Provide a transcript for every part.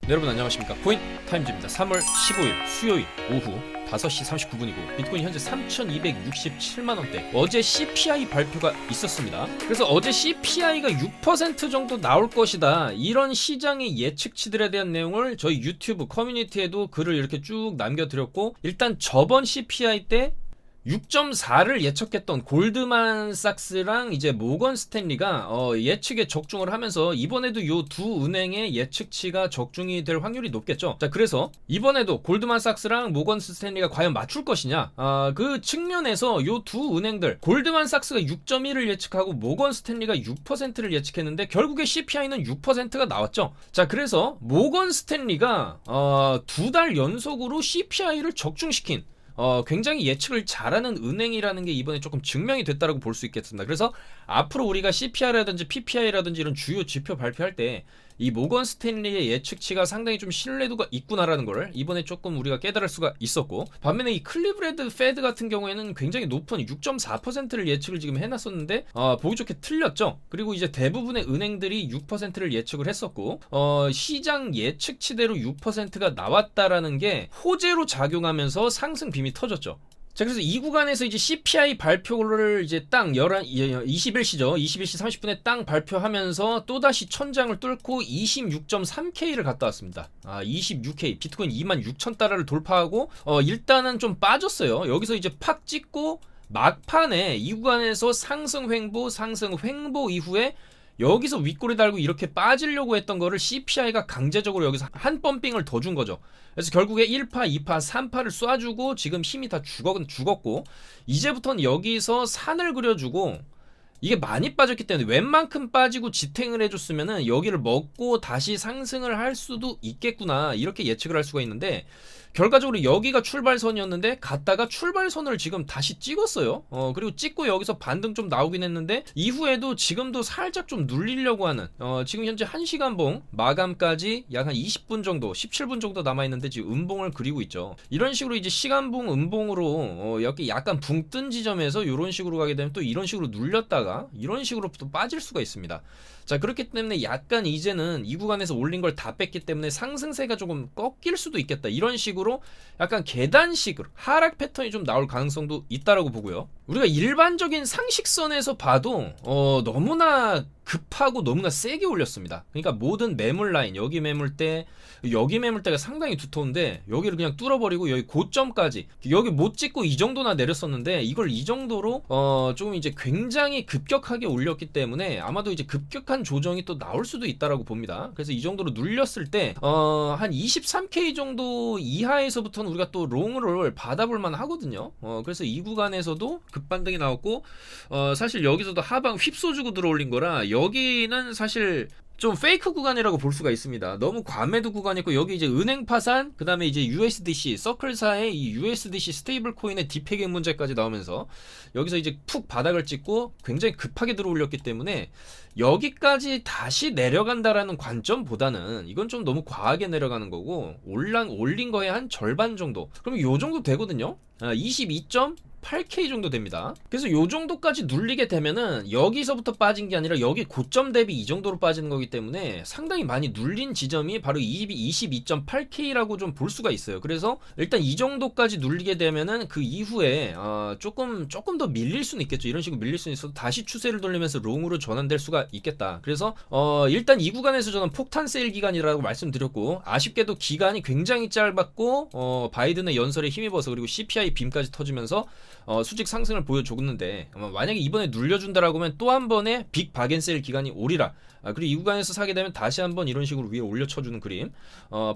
네, 여러분 안녕하십니까. 코인 타임즈입니다. 3월 15일 수요일 오후 5시 39분이고 비트코인 현재 3,267만원대. 어제 CPI 발표가 있었습니다. 그래서 어제 CPI가 6% 정도 나올 것이다, 이런 시장의 예측치들에 대한 내용을 저희 유튜브 커뮤니티에도 글을 이렇게 쭉 남겨드렸고, 일단 저번 CPI 때 6.4를 예측했던 골드만삭스랑 이제 모건 스탠리가 예측에 적중을 하면서 이번에도 요 두 은행의 예측치가 적중이 될 확률이 높겠죠. 자, 그래서 이번에도 골드만삭스랑 모건 스탠리가 과연 맞출 것이냐, 그 측면에서 요 두 은행들, 골드만삭스가 6.1을 예측하고 모건 스탠리가 6%를 예측했는데 결국에 CPI는 6%가 나왔죠. 자, 그래서 모건 스탠리가 2달 연속으로 CPI를 적중시킨 굉장히 예측을 잘하는 은행이라는 게 이번에 조금 증명이 됐다고 볼 수 있겠습니다. 그래서 앞으로 우리가 CPI라든지 PPI라든지 이런 주요 지표 발표할 때 이 모건 스탠리의 예측치가 상당히 좀 신뢰도가 있구나라는 걸 이번에 조금 우리가 깨달을 수가 있었고, 반면에 이 클리브랜드 페드 같은 경우에는 굉장히 높은 6.4%를 예측을 지금 해놨었는데 보기 좋게 틀렸죠. 그리고 이제 대부분의 은행들이 6%를 예측을 했었고, 시장 예측치대로 6%가 나왔다라는 게 호재로 작용하면서 상승 빔이 터졌죠. 자, 그래서 이 구간에서 이제 CPI 발표를 이제 딱 21시죠. 21시 30분에 땅 발표하면서 또다시 천장을 뚫고 26.3K를 갔다 왔습니다. 26K. 비트코인 26,000달러를 돌파하고, 일단은 좀 빠졌어요. 여기서 이제 팍 찍고, 막판에 이 구간에서 상승 횡보 이후에 여기서 윗꼬리 달고 이렇게 빠지려고 했던 거를 CPI가 강제적으로 여기서 한 펌핑을 더 준 거죠. 그래서 결국에 1파, 2파, 3파를 쏴주고 지금 힘이 다 죽었고, 이제부터는 여기서 산을 그려주고, 이게 많이 빠졌기 때문에 웬만큼 빠지고 지탱을 해줬으면은 여기를 먹고 다시 상승을 할 수도 있겠구나, 이렇게 예측을 할 수가 있는데, 결과적으로 여기가 출발선이었는데 갔다가 출발선을 지금 다시 찍었어요. 그리고 찍고 여기서 반등 좀 나오긴 했는데 이후에도 지금도 살짝 좀 눌리려고 하는, 지금 현재 1시간봉 마감까지 약 한 20분 정도, 17분 정도 남아있는데 지금 음봉을 그리고 있죠. 이런 식으로 이제 시간봉 음봉으로 여기 약간 붕 뜬 지점에서 이런 식으로 가게 되면 또 이런 식으로 눌렸다가 이런 식으로 또 빠질 수가 있습니다. 자, 그렇기 때문에 약간 이제는 이 구간에서 올린 걸 다 뺐기 때문에 상승세가 조금 꺾일 수도 있겠다, 이런 식으로 약간 계단식으로 하락 패턴이 좀 나올 가능성도 있다라고 보고요. 우리가 일반적인 상식선에서 봐도 너무나 급하고 너무나 세게 올렸습니다. 그러니까 모든 매물 라인, 여기 매물대가 상당히 두터운데 여기를 그냥 뚫어버리고 여기 고점까지 여기 못 찍고 이 정도나 내렸었는데, 이걸 이 정도로 조금 이제 굉장히 급격하게 올렸기 때문에 아마도 이제 급격한 조정이 또 나올 수도 있다라고 봅니다. 그래서 이 정도로 눌렸을 때 한 23K 정도 이하에서부터는 우리가 또 롱을 받아볼 만 하거든요. 그래서 이 구간에서도 급반등이 나왔고, 사실 여기서도 하방 휩써주고 들어올린 거라 여기는 사실 좀 페이크 구간이라고 볼 수가 있습니다. 너무 과매도 구간이고, 여기 이제 은행 파산, 그 다음에 이제 USDC 서클사의 이 USDC 스테이블 코인의 디패깅 문제까지 나오면서 여기서 이제 푹 바닥을 찍고 굉장히 급하게 들어올렸기 때문에 여기까지 다시 내려간다라는 관점보다는 이건 좀 너무 과하게 내려가는 거고, 올린 거에 한 절반 정도, 그러면 요 정도 되거든요. 8K 정도 됩니다. 그래서 요 정도까지 눌리게 되면은 여기서부터 빠진 게 아니라 여기 고점 대비 이 정도로 빠지는 거기 때문에 상당히 많이 눌린 지점이 바로 22.8K라고 좀 볼 수가 있어요. 그래서 일단 이 정도까지 눌리게 되면은 그 이후에 조금 더 밀릴 수는 있겠죠. 이런 식으로 밀릴 수는 있어도 다시 추세를 돌리면서 롱으로 전환될 수가 있겠다. 그래서 일단 이 구간에서 저는 폭탄 세일 기간이라고 말씀드렸고, 아쉽게도 기간이 굉장히 짧았고, 바이든의 연설에 힘입어서 그리고 CPI 빔까지 터지면서 수직 상승을 보여줬는데, 만약에 이번에 눌려준다라고 하면 또 한 번의 빅 바겐세일 기간이 오리라. 그리고 이 구간에서 사게 되면 다시 한번 이런 식으로 위에 올려쳐주는 그림.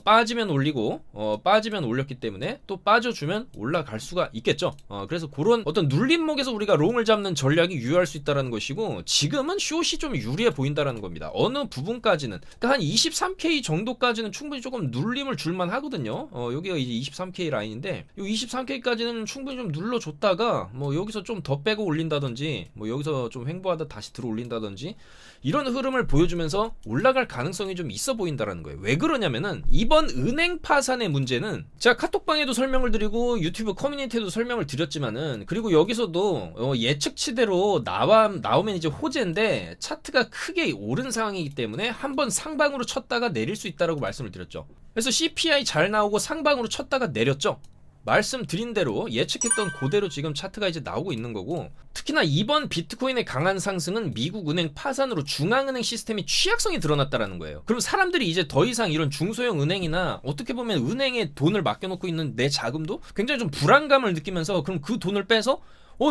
빠지면 올리고, 빠지면 올렸기 때문에 또 빠져주면 올라갈 수가 있겠죠. 그래서 그런 어떤 눌림목에서 우리가 롱을 잡는 전략이 유효할 수 있다는 것이고, 지금은 숏이 좀 유리해 보인다라는 겁니다. 어느 부분까지는, 그러니까 한 23K 정도까지는 충분히 조금 눌림을 줄만 하거든요. 여기가 이제 23K 라인인데, 이 23K까지는 충분히 좀 눌러줬다가 뭐 여기서 좀 더 빼고 올린다든지, 뭐 여기서 좀 횡보하다 다시 들어 올린다든지, 이런 흐름을 보여주면서 올라갈 가능성이 좀 있어 보인다라는 거예요. 왜 그러냐면은 이번 은행 파산의 문제는 제가 카톡방에도 설명을 드리고 유튜브 커뮤니티에도 설명을 드렸지만은, 그리고 여기서도 예측치대로 나오면 이제 호재인데 차트가 크게 오른 상황이기 때문에 한번 상방으로 쳤다가 내릴 수 있다라고 말씀을 드렸죠. 그래서 CPI 잘 나오고 상방으로 쳤다가 내렸죠. 말씀드린 대로 예측했던 그대로 지금 차트가 이제 나오고 있는 거고, 특히나 이번 비트코인의 강한 상승은 미국 은행 파산으로 중앙은행 시스템이 취약성이 드러났다라는 거예요. 그럼 사람들이 이제 더 이상 이런 중소형 은행이나 어떻게 보면 은행에 돈을 맡겨놓고 있는 내 자금도 굉장히 좀 불안감을 느끼면서, 그럼 그 돈을 빼서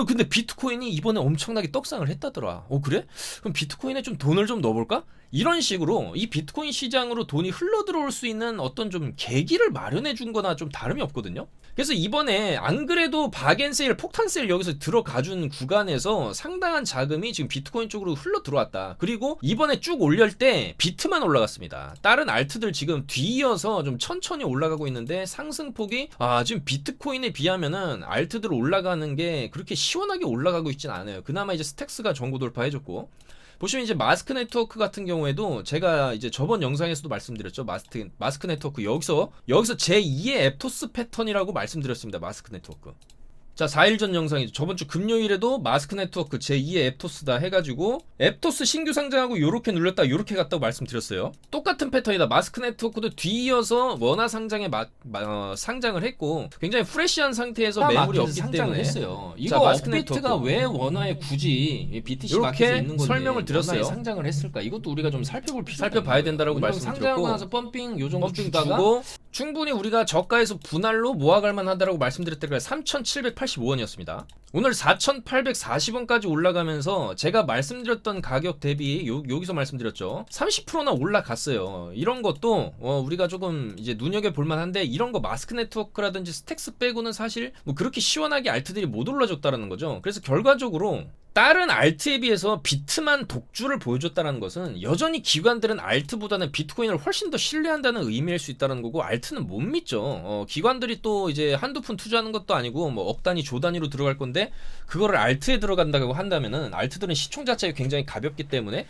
근데 비트코인이 이번에 엄청나게 떡상을 했다더라. 그래? 그럼 비트코인에 좀 돈을 좀 넣어볼까? 이런 식으로 이 비트코인 시장으로 돈이 흘러 들어올 수 있는 어떤 좀 계기를 마련해 준 거나 좀 다름이 없거든요. 그래서 이번에 안 그래도 박앤세일, 폭탄세일 여기서 들어가준 구간에서 상당한 자금이 지금 비트코인 쪽으로 흘러 들어왔다. 그리고 이번에 쭉 올릴 때 비트만 올라갔습니다. 다른 알트들 지금 뒤이어서 좀 천천히 올라가고 있는데 상승폭이 지금 비트코인에 비하면은 알트들 올라가는 게 그렇게 시원하게 올라가고 있진 않아요. 그나마 이제 스택스가 전고 돌파해줬고, 보시면 이제 마스크 네트워크 같은 경우에도 제가 이제 저번 영상에서도 말씀드렸죠. 마스크 네트워크 여기서 제2의 앱토스 패턴이라고 말씀드렸습니다. 마스크 네트워크. 자, 4일 전 영상이죠. 저번 주 금요일에도 마스크 네트워크 제2의 앱토스다 해가지고 앱토스 신규 상장하고 요렇게 눌렸다 요렇게 갔다고 말씀드렸어요. 똑같은 패턴이다. 마스크 네트워크도 뒤이어서 원화 상장에 상장을 했고 굉장히 프레시한 상태에서 매물이 없기 때문에 했어요. 이거 자, 마스크 업비트가 왜 원화에 굳이 BTC 이렇게 마켓에 있는 건데 설명을 드렸어요. 원화에 상장을 했을까? 이것도 우리가 좀 살펴봐야 된다라고 말씀드렸고, 상장하고 나서 펌핑 요 정도 펌핑 주다가 주고 충분히 우리가 저가에서 분할로 모아갈 만하다라고 말씀드렸을 때가 3,785원이었습니다. 오늘 4,840원까지 올라가면서 제가 말씀드렸던 가격 대비 여기서 말씀드렸죠. 30%나 올라갔어요. 이런 것도 우리가 조금 이제 눈여겨볼 만한데, 이런 거 마스크 네트워크라든지 스택스 빼고는 사실 뭐 그렇게 시원하게 알트들이 못 올라줬다라는 거죠. 그래서 결과적으로 다른 알트에 비해서 비트만 독주를 보여줬다는 것은 여전히 기관들은 알트보다는 비트코인을 훨씬 더 신뢰한다는 의미일 수 있다는 거고, 알트는 못 믿죠. 기관들이 또 이제 한두 푼 투자하는 것도 아니고 뭐 억 단위, 조 단위로 들어갈 건데 그거를 알트에 들어간다고 한다면은 알트들은 시총 자체가 굉장히 가볍기 때문에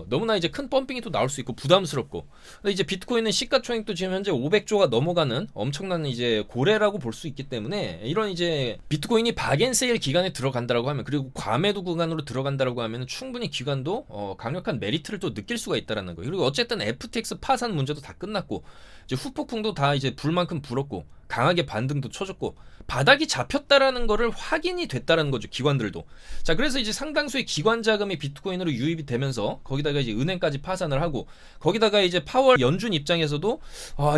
너무나 이제 큰 펌핑이 또 나올 수 있고 부담스럽고, 근데 이제 비트코인은 시가총액도 지금 현재 500조가 넘어가는 엄청난 이제 고래라고 볼 수 있기 때문에, 이런 이제 비트코인이 박앤세일 기간에 들어간다라고 하면, 그리고 과매도 구간으로 들어간다라고 하면 충분히 기관도 강력한 메리트를 또 느낄 수가 있다라는 거예요. 그리고 어쨌든 FTX 파산 문제도 다 끝났고, 이제 후폭풍도 다 이제 불만큼 불었고, 강하게 반등도 쳐줬고, 바닥이 잡혔다라는 거를 확인이 됐다라는 거죠, 기관들도. 자, 그래서 이제 상당수의 기관 자금이 비트코인으로 유입이 되면서 거기다가 이제 은행까지 파산을 하고, 거기다가 이제 파월 연준 입장에서도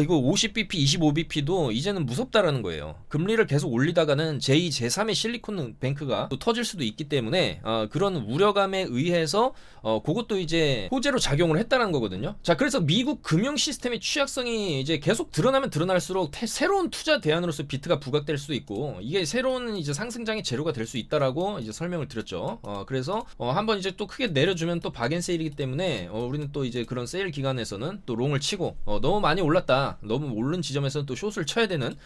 이거 50bp, 25bp도 이제는 무섭다라는 거예요. 금리를 계속 올리다가는 제2, 제3의 실리콘 뱅크가 또 터질 수도 있기 때문에 그런 우려감에 의해서 그것도 이제 호재로 작용을 했다는 거거든요. 자, 그래서 미국 금융 시스템의 취약성이 이제 계속 드러나면 드러날수록 새로운 투자 대안으로서 비트가 부각될 수도 있고, 이게 새로운 이제 상승장의 재료가 될 수 있다라고 이제 설명을 드렸죠. 그래서 한번 이제 또 크게 내려주면 또 박앤세일이기 때문에 우리는 또 이제 그런 세일 기간에서는 또 롱을 치고, 너무 많이 올랐다, 너무 오른 지점에서는 또 숏을 쳐야 되는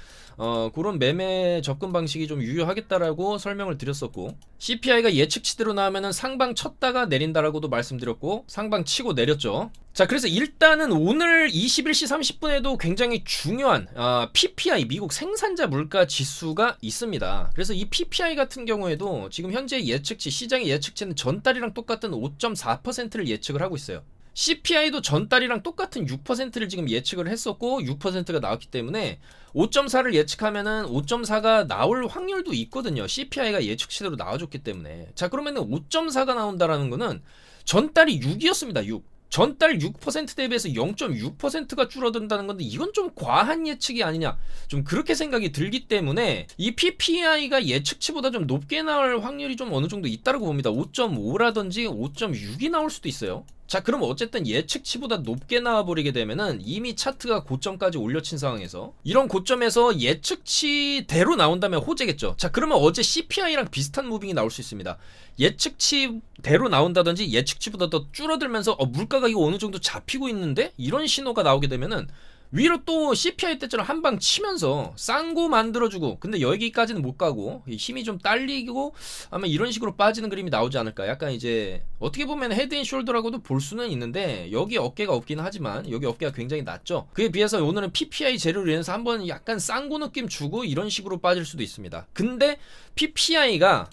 그런 매매 접근 방식이 좀 유효하겠다라고 설명을 드렸었고, CPI가 예측치대로 나오면은 상방 쳤다가 내린다라고도 말씀드렸고, 상방 치고 내렸죠. 자, 그래서 일단은 오늘 21시 30분에도 굉장히 중요한 PPI, 미국 생산자 물가 지수가 있습니다. 그래서 이 PPI 같은 경우에도 지금 현재 예측치, 시장의 예측치는 전달이랑 똑같은 5.4%를 예측을 하고 있어요. CPI도 전달이랑 똑같은 6%를 지금 예측을 했었고 6%가 나왔기 때문에 5.4를 예측하면은 5.4가 나올 확률도 있거든요. CPI가 예측치대로 나와줬기 때문에. 자, 그러면은 5.4가 나온다라는 거는 전달이 6이었습니다. 6. 전달 6% 대비해서 0.6%가 줄어든다는 건데, 이건 좀 과한 예측이 아니냐, 좀 그렇게 생각이 들기 때문에 이 PPI가 예측치보다 좀 높게 나올 확률이 좀 어느 정도 있다고 봅니다. 5.5라든지 5.6이 나올 수도 있어요. 자, 그럼 어쨌든 예측치보다 높게 나와버리게 되면은 이미 차트가 고점까지 올려친 상황에서, 이런 고점에서 예측치대로 나온다면 호재겠죠. 자, 그러면 어제 CPI랑 비슷한 무빙이 나올 수 있습니다. 예측치대로 나온다든지 예측치보다 더 줄어들면서 물가가 이거 어느 정도 잡히고 있는데, 이런 신호가 나오게 되면은 위로 또 CPI 때처럼 한 방 치면서 싼 거 만들어주고, 근데 여기까지는 못 가고 힘이 좀 딸리고 아마 이런 식으로 빠지는 그림이 나오지 않을까. 약간 이제 어떻게 보면 헤드앤숄더라고도 볼 수는 있는데, 여기 어깨가 없기는 하지만 여기 어깨가 굉장히 낮죠. 그에 비해서 오늘은 PPI 재료로 인해서 한번 약간 싼 거 느낌 주고 이런 식으로 빠질 수도 있습니다. 근데 PPI가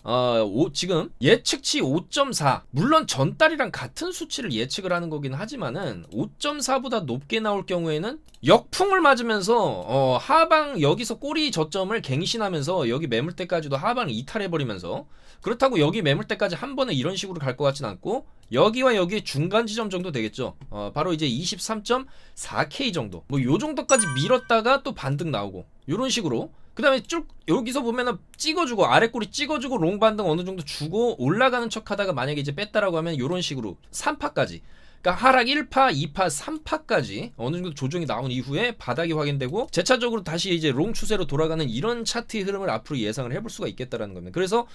지금 예측치 5.4, 물론 전달이랑 같은 수치를 예측을 하는 거긴 하지만은 5.4보다 높게 나올 경우에는 역풍을 맞으면서 하방 여기서 꼬리 저점을 갱신하면서 여기 매물대까지도 하방을 이탈해버리면서, 그렇다고 여기 매물대까지 한 번에 이런 식으로 갈 것 같진 않고 여기와 여기 중간 지점 정도 되겠죠. 바로 이제 23.4K 정도, 뭐 요 정도까지 밀었다가 또 반등 나오고 요런 식으로, 그 다음에 쭉 여기서 보면은 찍어주고 아래 꼬리 찍어주고 롱 반등 어느 정도 주고 올라가는 척 하다가 만약에 이제 뺐다라고 하면 요런 식으로 3파까지, 그러니까 하락 1파, 2파, 3파까지 어느 정도 조정이 나온 이후에 바닥이 확인되고 재차적으로 다시 이제 롱 추세로 돌아가는 이런 차트의 흐름을 앞으로 예상을 해볼 수가 있겠다라는 겁니다. 그래서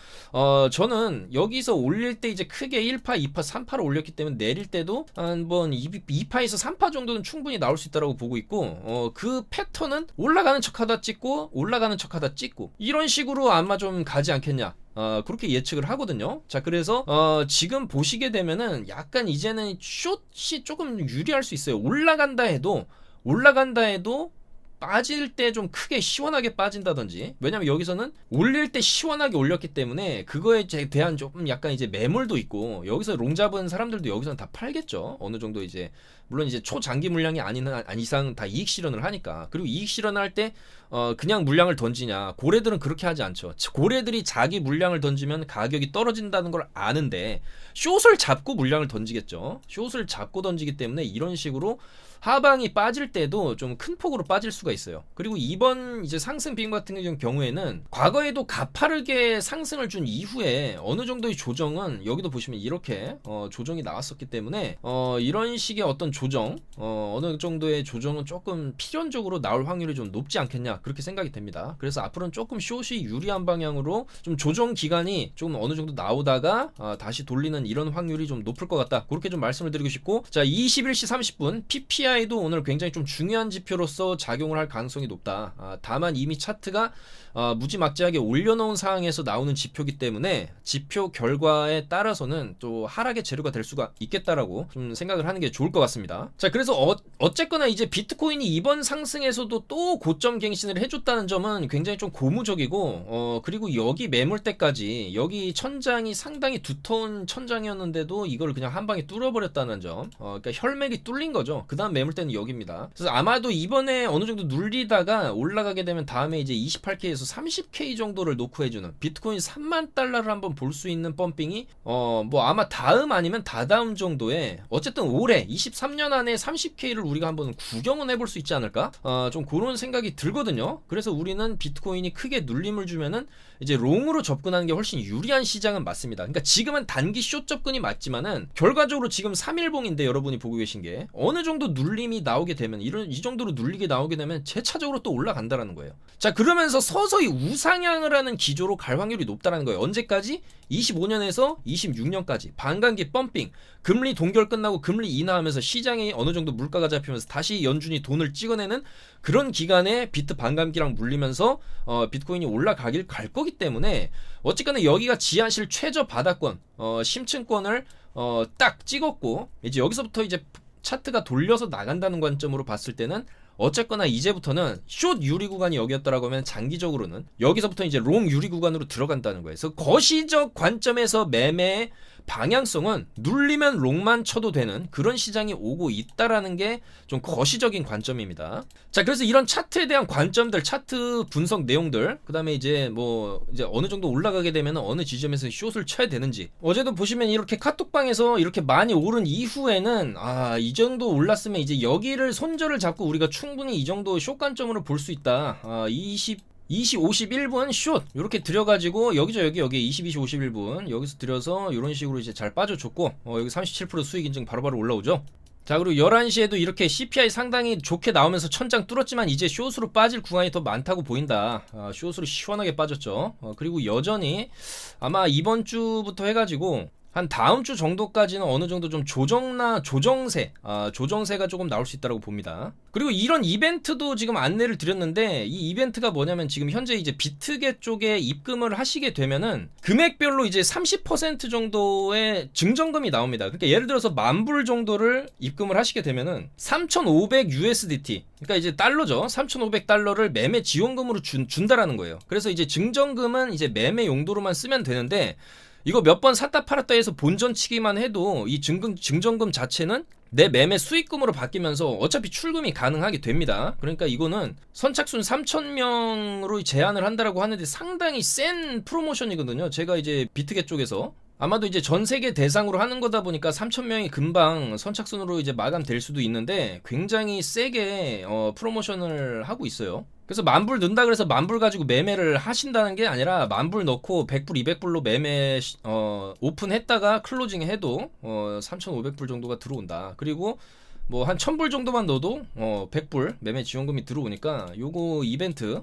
저는 여기서 올릴 때 이제 크게 1파, 2파, 3파를 올렸기 때문에 내릴 때도 한번 2파에서 3파 정도는 충분히 나올 수 있다라고 보고 있고, 그 패턴은 올라가는 척하다 찍고 올라가는 척하다 찍고 이런 식으로 아마 좀 가지 않겠냐. 그렇게 예측을 하거든요. 자, 그래서 지금 보시게 되면은 약간 이제는 숏이 조금 유리할 수 있어요. 올라간다 해도 빠질 때 좀 크게 시원하게 빠진다든지, 왜냐면 여기서는 올릴 때 시원하게 올렸기 때문에 그거에 대한 조금 약간 이제 매물도 있고, 여기서 롱 잡은 사람들도 여기서는 다 팔겠죠. 어느 정도 이제 물론 이제 초장기 물량이 아닌 이상 다 이익 실현을 하니까. 그리고 이익 실현을 할 때 그냥 물량을 던지냐, 고래들은 그렇게 하지 않죠. 고래들이 자기 물량을 던지면 가격이 떨어진다는 걸 아는데 숏을 잡고 물량을 던지겠죠. 숏을 잡고 던지기 때문에 이런 식으로 하방이 빠질 때도 좀 큰 폭으로 빠질 수가 있어요. 그리고 이번 이제 상승 비중 같은 경우에는 과거에도 가파르게 상승을 준 이후에 어느 정도의 조정은 여기도 보시면 이렇게 조정이 나왔었기 때문에 이런 식의 어떤 조정, 어느 정도의 조정은 조금 필연적으로 나올 확률이 좀 높지 않겠냐, 그렇게 생각이 됩니다. 그래서 앞으로는 조금 숏이 유리한 방향으로 좀 조정 기간이 좀 어느 정도 나오다가 다시 돌리는 이런 확률이 좀 높을 것 같다, 그렇게 좀 말씀을 드리고 싶고, 자, 21시 30분 PPI도 오늘 굉장히 좀 중요한 지표로서 작용을 할 가능성이 높다. 다만 이미 차트가 무지막지하게 올려놓은 상황에서 나오는 지표이기 때문에 지표 결과에 따라서는 또 하락의 재료가 될 수가 있겠다라고 좀 생각을 하는 게 좋을 것 같습니다. 자, 그래서 어쨌거나 이제 비트코인이 이번 상승에서도 또 고점 갱신을 해줬다는 점은 굉장히 좀 고무적이고, 그리고 여기 매물대까지, 여기 천장이 상당히 두터운 천장이었는데도 이걸 그냥 한 방에 뚫어버렸다는 점, 그러니까 혈맥이 뚫린 거죠. 그 다음 매물대는 여기입니다. 그래서 아마도 이번에 어느 정도 눌리다가 올라가게 되면 다음에 이제 28K에서 30K 정도를 놓고 해주는 비트코인 3만 달러를 한번 볼 수 있는 펌핑이 뭐 아마 다음 아니면 다다음 정도에, 어쨌든 올해 23년 안에 30K를 우리가 한번 구경은 해볼 수 있지 않을까, 좀 그런 생각이 들거든요. 그래서 우리는 비트코인이 크게 눌림을 주면은 이제 롱으로 접근하는 게 훨씬 유리한 시장은 맞습니다. 그러니까 지금은 단기 숏 접근이 맞지만은 결과적으로 지금 3일봉인데 여러분이 보고 계신 게 어느 정도 눌림이 나오게 되면, 이 정도로 눌리게 나오게 되면 재차적으로 또 올라간다라는 거예요. 자, 그러면서 서서히 우상향을 하는 기조로 갈 확률이 높다라는 거예요. 언제까지? 25년에서 26년까지 반감기 펌핑, 금리 동결 끝나고 금리 인하하면서 시장이 어느 정도 물가가 잡히면서 다시 연준이 돈을 찍어내는 그런 기간에 비트 반감기랑 물리면서 비트코인이 올라가길 갈 거기 때문에, 어쨌거나 여기가 지하실 최저 바닥권, 심층권을 딱 찍었고, 이제 여기서부터 이제 차트가 돌려서 나간다는 관점으로 봤을 때는 어쨌거나 이제부터는 숏 유리 구간이 여기였다라고 하면 장기적으로는 여기서부터 이제 롱 유리 구간으로 들어간다는 거예요. 그래서 거시적 관점에서 매매의 방향성은 눌리면 롱만 쳐도 되는 그런 시장이 오고 있다라는 게 좀 거시적인 관점입니다. 자, 그래서 이런 차트에 대한 관점들, 차트 분석 내용들, 그 다음에 이제 뭐 이제 어느 정도 올라가게 되면 어느 지점에서 숏을 쳐야 되는지, 어제도 보시면 이렇게 카톡방에서 이렇게 많이 오른 이후에는 이 정도 올랐으면 이제 여기를 손절을 잡고 우리가 충분히 이 정도 숏 관점으로 볼 수 있다. 20, 51분 숏 이렇게 들여가지고 여기죠, 여기 22시 51분 여기서 들여서 이런 식으로 이제 잘 빠져줬고, 여기 37% 수익 인증 바로바로 올라오죠. 자, 그리고 11시에도 이렇게 CPI 상당히 좋게 나오면서 천장 뚫었지만 이제 숏으로 빠질 구간이 더 많다고 보인다. 숏으로 시원하게 빠졌죠. 그리고 여전히 아마 이번 주부터 해가지고 한 다음 주 정도까지는 어느 정도 좀 조정세가 조금 나올 수 있다고 봅니다. 그리고 이런 이벤트도 지금 안내를 드렸는데, 이 이벤트가 뭐냐면 지금 현재 이제 비트겟 쪽에 입금을 하시게 되면은 금액별로 이제 30% 정도의 증정금이 나옵니다. 그러니까 예를 들어서 10,000불 정도를 입금을 하시게 되면은 3,500 USDT, 그러니까 이제 달러죠. 3,500달러를 매매 지원금으로 준다라는 거예요. 그래서 이제 증정금은 이제 매매 용도로만 쓰면 되는데, 이거 몇 번 샀다 팔았다 해서 본전 치기만 해도 이 증정금 자체는 내 매매 수익금으로 바뀌면서 어차피 출금이 가능하게 됩니다. 그러니까 이거는 선착순 3,000명으로 제한을 한다라고 하는데 상당히 센 프로모션이거든요. 제가 이제 비트겟 쪽에서 아마도 이제 전 세계 대상으로 하는 거다 보니까 3,000명이 금방 선착순으로 이제 마감될 수도 있는데 굉장히 세게 프로모션을 하고 있어요. 그래서 10,000불 넣는다 그래서 10,000불 가지고 매매를 하신다는 게 아니라 10,000불 넣고 100불, 200불로 매매 오픈했다가 클로징 해도 3,500불 정도가 들어온다. 그리고 뭐 한 1,000불 정도만 넣어도 100불 매매 지원금이 들어오니까 요거 이벤트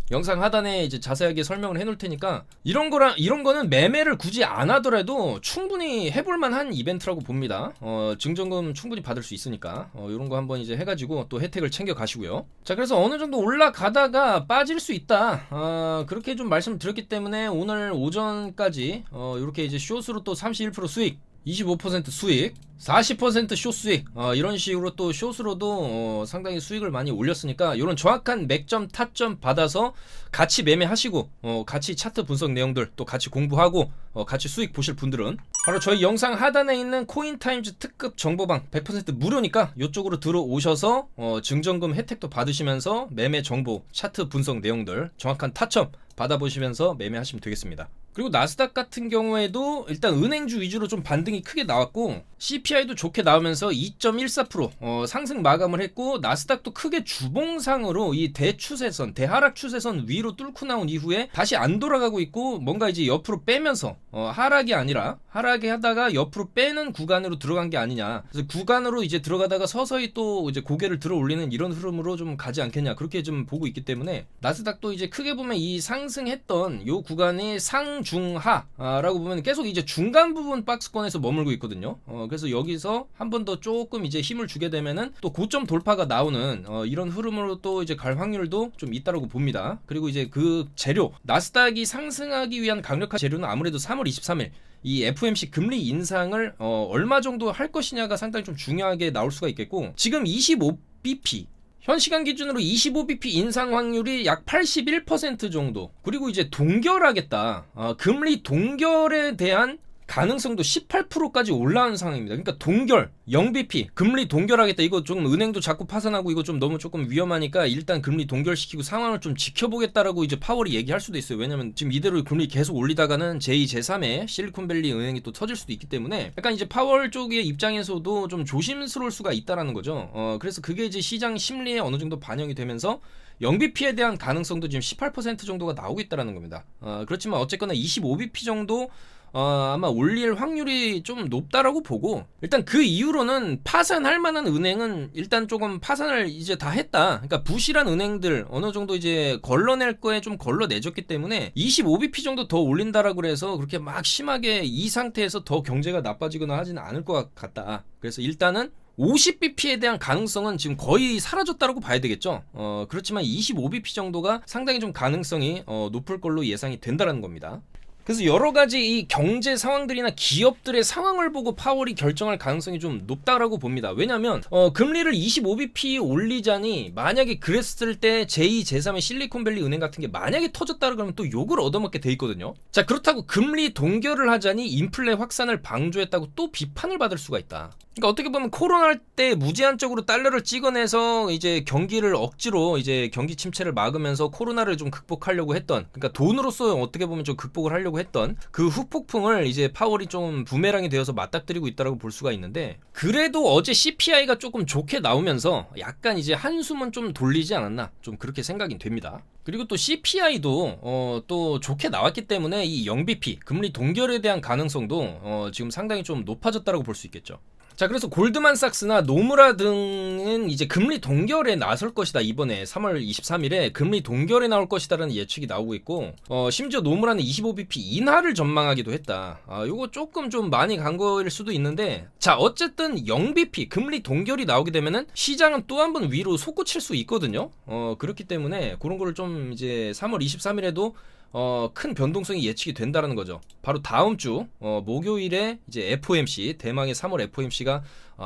영상 하단에 이제 자세하게 설명을 해놓을 테니까 이런 거는 매매를 굳이 안 하더라도 충분히 해볼 만한 이벤트라고 봅니다. 증정금 충분히 받을 수 있으니까 이런 거 한번 이제 해가지고 또 혜택을 챙겨 가시고요. 자, 그래서 어느 정도 올라가다가 빠질 수 있다. 그렇게 좀 말씀을 드렸기 때문에 오늘 오전까지 이렇게 이제 숏으로 또 31% 수익, 25% 수익, 40% 숏 수익, 이런 식으로 또 숏으로도 상당히 수익을 많이 올렸으니까 이런 정확한 맥점 타점 받아서 같이 매매하시고 같이 차트 분석 내용들 또 같이 공부하고 같이 수익 보실 분들은 바로 저희 영상 하단에 있는 코인타임즈 특급 정보방 100% 무료니까 이쪽으로 들어오셔서 증정금 혜택도 받으시면서 매매 정보, 차트 분석 내용들 정확한 타점 받아보시면서 매매하시면 되겠습니다. 그리고 나스닥 같은 경우에도 일단 은행주 위주로 좀 반등이 크게 나왔고 CPI도 좋게 나오면서 2.14% 상승 마감을 했고, 나스닥도 크게 주봉상으로 이 대추세선, 대하락 추세선 위로 뚫고 나온 이후에 다시 안 돌아가고 있고 뭔가 이제 옆으로 빼면서 하락이 아니라 하락이 하다가 옆으로 빼는 구간으로 들어간 게 아니냐. 그래서 구간으로 이제 들어가다가 서서히 또 이제 고개를 들어 올리는 이런 흐름으로 좀 가지 않겠냐, 그렇게 좀 보고 있기 때문에 나스닥도 이제 크게 보면 이 상승했던 요 구간이 상중하라고 보면 계속 이제 중간 부분 박스권에서 머물고 있거든요. 그래서 여기서 한 번 더 조금 이제 힘을 주게 되면은 또 고점 돌파가 나오는 이런 흐름으로 또 이제 갈 확률도 좀 있다라고 봅니다. 그리고 이제 그 재료, 나스닥이 상승하기 위한 강력한 재료는 아무래도 3월 23일 이 FOMC 금리 인상을 얼마 정도 할 것이냐가 상당히 좀 중요하게 나올 수가 있겠고, 지금 25bp 현 시간 기준으로 25bp 인상 확률이 약 81% 정도, 그리고 이제 동결하겠다, 금리 동결에 대한 가능성도 18%까지 올라온 상황입니다. 그러니까 동결, 0bp, 금리 동결하겠다. 이거 좀 은행도 자꾸 파산하고 이거 좀 너무 조금 위험하니까 일단 금리 동결시키고 상황을 좀 지켜보겠다라고 이제 파월이 얘기할 수도 있어요. 왜냐면 지금 이대로 금리 계속 올리다가는 제2, 제3의 실리콘밸리 은행이 또 터질 수도 있기 때문에 약간 이제 파월 쪽의 입장에서도 좀 조심스러울 수가 있다라는 거죠. 그래서 그게 이제 시장 심리에 어느 정도 반영이 되면서 0bp에 대한 가능성도 지금 18% 정도가 나오고 있다라는 겁니다. 그렇지만 어쨌거나 25bp 정도 아마 올릴 확률이 좀 높다라고 보고, 일단 그 이후로는 파산할 만한 은행은 일단 조금 파산을 이제 다 했다. 그러니까 부실한 은행들 어느 정도 이제 걸러낼 거에 좀 걸러내줬기 때문에 25bp 정도 더 올린다라고 그래서 그렇게 막 심하게 이 상태에서 더 경제가 나빠지거나 하지는 않을 것 같다. 그래서 일단은 50bp에 대한 가능성은 지금 거의 사라졌다고 봐야 되겠죠. 그렇지만 25bp 정도가 상당히 좀 가능성이 높을 걸로 예상이 된다는 겁니다. 그래서 여러 가지 이 경제 상황들이나 기업들의 상황을 보고 파월이 결정할 가능성이 좀 높다라고 봅니다. 왜냐하면 금리를 25bp 올리자니 만약에 그랬을 때 제2, 제3의 실리콘밸리 은행 같은 게 만약에 터졌다 그러면 또 욕을 얻어먹게 돼 있거든요. 자, 그렇다고 금리 동결을 하자니 인플레 확산을 방조했다고 또 비판을 받을 수가 있다. 그러니까 어떻게 보면 코로나 때 무제한적으로 달러를 찍어내서 이제 경기를 억지로 이제 경기 침체를 막으면서 코로나를 좀 극복하려고 했던, 그러니까 돈으로서 어떻게 보면 좀 극복을 하려고 했던 그 후폭풍을 이제 파월이 좀 부메랑이 되어서 맞닥뜨리고 있다라고 볼 수가 있는데, 그래도 어제 CPI가 조금 좋게 나오면서 약간 이제 한숨은 좀 돌리지 않았나, 좀 그렇게 생각이 됩니다. 그리고 또 CPI도 또 좋게 나왔기 때문에 이 0bp 금리 동결에 대한 가능성도 지금 상당히 좀 높아졌다라고 볼 수 있겠죠. 자, 그래서 골드만삭스나 노무라 등은 이제 금리 동결에 나설 것이다. 이번에 3월 23일에 금리 동결에 나올 것이다라는 예측이 나오고 있고, 심지어 노무라는 25bp 인하를 전망하기도 했다. 요거 조금 좀 많이 간 거일 수도 있는데, 자, 어쨌든 0bp 금리 동결이 나오게 되면은 시장은 또 한 번 위로 솟구칠 수 있거든요. 그렇기 때문에 그런 거를 좀 이제 3월 23일에도 큰 변동성이 예측이 된다는 거죠. 바로 다음 주 목요일에 이제 FOMC, 대망의 3월 FOMC가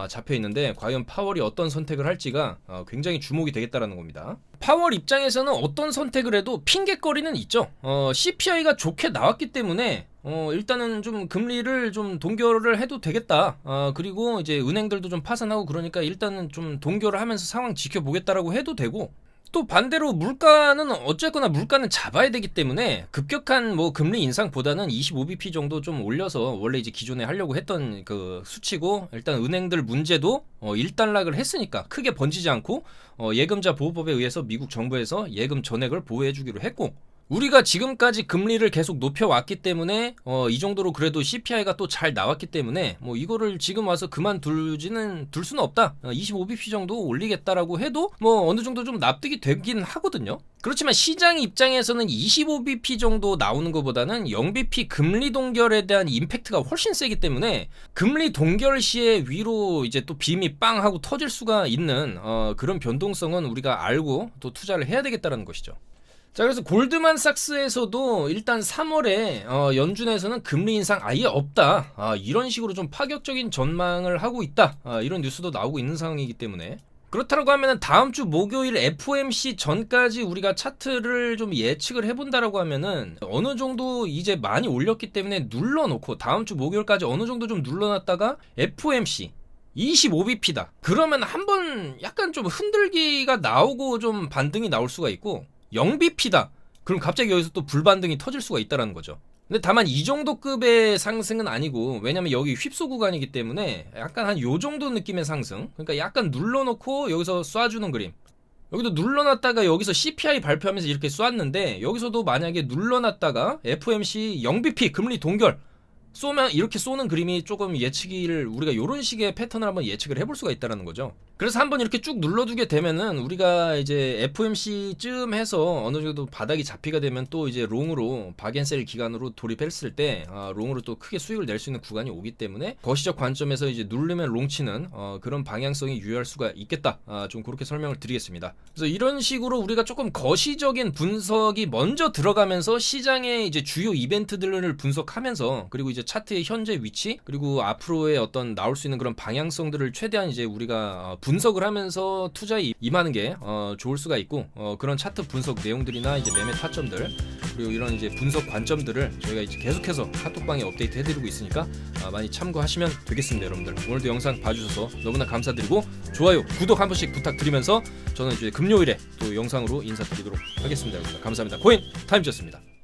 잡혀 있는데 과연 파월이 어떤 선택을 할지가 굉장히 주목이 되겠다라는 겁니다. 파월 입장에서는 어떤 선택을 해도 핑계거리는 있죠. CPI가 좋게 나왔기 때문에 일단은 좀 금리를 좀 동결을 해도 되겠다. 그리고 이제 은행들도 좀 파산하고 그러니까 일단은 좀 동결을 하면서 상황 지켜보겠다라고 해도 되고, 또 반대로 물가는 어쨌거나 물가는 잡아야 되기 때문에 급격한 뭐 금리 인상보다는 25bp 정도 좀 올려서 원래 이제 기존에 하려고 했던 그 수치고, 일단 은행들 문제도 일단락을 했으니까 크게 번지지 않고 예금자 보호법에 의해서 미국 정부에서 예금 전액을 보호해 주기로 했고, 우리가 지금까지 금리를 계속 높여왔기 때문에 이 정도로 그래도 CPI가 또 잘 나왔기 때문에 뭐 이거를 지금 와서 둘 수는 없다. 25bp 정도 올리겠다라고 해도 뭐 어느 정도 좀 납득이 되긴 하거든요. 그렇지만 시장 입장에서는 25bp 정도 나오는 것보다는 0bp 금리 동결에 대한 임팩트가 훨씬 세기 때문에 금리 동결 시에 위로 이제 또 빔이 빵 하고 터질 수가 있는 그런 변동성은 우리가 알고 또 투자를 해야 되겠다라는 것이죠. 자, 그래서 골드만삭스에서도 일단 3월에 연준에서는 금리 인상 아예 없다, 이런 식으로 좀 파격적인 전망을 하고 있다, 이런 뉴스도 나오고 있는 상황이기 때문에, 그렇다고 하면은 다음 주 목요일 FOMC 전까지 우리가 차트를 좀 예측을 해본다라고 하면은 어느 정도 이제 많이 올렸기 때문에 눌러놓고 다음 주 목요일까지 어느 정도 좀 눌러놨다가 FOMC 25bp다 그러면 한번 약간 좀 흔들기가 나오고 좀 반등이 나올 수가 있고, 0bp다 그럼 갑자기 여기서 또 불반등이 터질 수가 있다는 거죠. 근데 다만 이 정도 급의 상승은 아니고, 왜냐면 여기 휩소 구간이기 때문에 약간 한 요 정도 느낌의 상승, 그러니까 약간 눌러놓고 여기서 쏴주는 그림, 여기도 눌러놨다가 여기서 CPI 발표하면서 이렇게 쐈는데, 여기서도 만약에 눌러놨다가 FOMC 0bp 금리 동결 쏘면 이렇게 쏘는 그림이 조금 예측을, 우리가 이런 식의 패턴을 한번 예측을 해볼 수가 있다는 거죠. 그래서 한번 이렇게 쭉 눌러두게 되면은 우리가 이제 FOMC쯤 해서 어느 정도 바닥이 잡히게 되면 또 이제 롱으로 박앤셀 기간으로 돌입했을 때 롱으로 또 크게 수익을 낼 수 있는 구간이 오기 때문에 거시적 관점에서 이제 누르면 롱치는 그런 방향성이 유효할 수가 있겠다. 좀 그렇게 설명을 드리겠습니다. 그래서 이런 식으로 우리가 조금 거시적인 분석이 먼저 들어가면서 시장의 이제 주요 이벤트들을 분석하면서, 그리고 이제 차트의 현재 위치, 그리고 앞으로의 어떤 나올 수 있는 그런 방향성들을 최대한 이제 우리가 분석을 하면서 투자에 임하는 게 좋을 수가 있고, 그런 차트 분석 내용들이나 이제 매매 타점들, 그리고 이런 이제 분석 관점들을 저희가 이제 계속해서 카톡방에 업데이트 해드리고 있으니까 많이 참고하시면 되겠습니다. 여러분들 오늘도 영상 봐주셔서 너무나 감사드리고, 좋아요, 구독 한 번씩 부탁드리면서 저는 이제 금요일에 또 영상으로 인사드리도록 하겠습니다. 여러분들 감사합니다. 코인 타임즈였습니다.